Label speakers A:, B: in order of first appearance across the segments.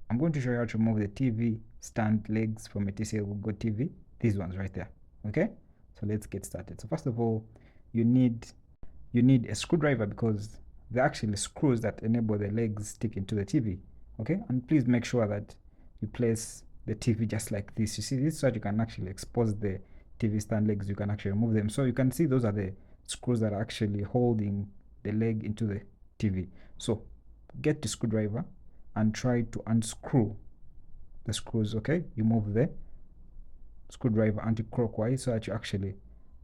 A: I'm going to show you how to remove the TV stand legs from a TCL Google TV. These ones right there. Okay, so let's get started. So first of all, you need a screwdriver, because they're actually screws that enable the legs stick into the TV. Okay, and please make sure that you place the TV just like this. You see this, so that you can actually expose the TV stand legs. You can actually remove them. So you can see those are the screws that are actually holding the leg into the TV. So get the screwdriver and try to unscrew the screws. Okay, you move the screwdriver anti-clockwise so that you actually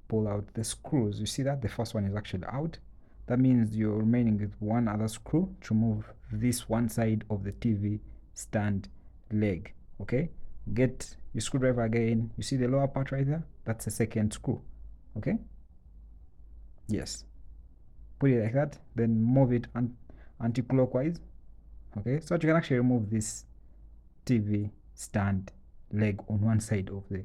A: pull out the screws. You see that the first one is actually out. That means you're remaining with one other screw to move this one side of the TV stand leg. Okay, get your screwdriver again. You see the lower part right there? That's the second screw. Okay, yes, put it like that, then move it anti-clockwise. Okay, so that you can actually remove this TV stand leg on one side of the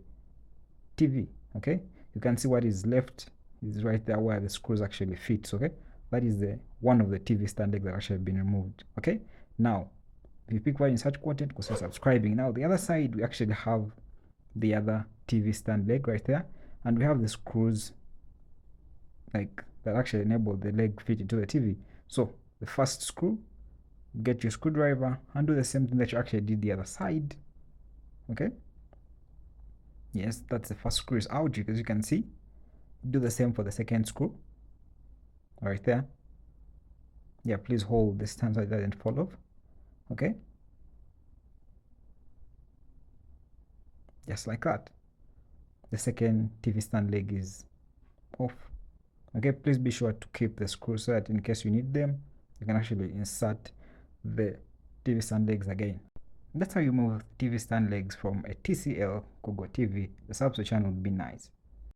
A: TV. Okay, you can see what is left is right there where the screws actually fit. Okay, that is the one of the TV stand leg that actually been removed. Okay, now if you pick one in such content, consider subscribing. Now the other side, we actually have the other TV stand leg right there, and we have the screws like that actually enable the leg fit into the TV. So the first screw, get your screwdriver and do the same thing that you actually did the other side. Okay, yes, that's the first screw is out, as you can see. Do the same for the second screw right there. Yeah, please hold this time so it doesn't fall off. Okay, just like that, the second TV stand leg is off. Okay, please be sure to keep the screws so that in case you need them, you can actually insert the TV stand legs again. That's how you move TV stand legs from a TCL Google TV. The subscription would be nice.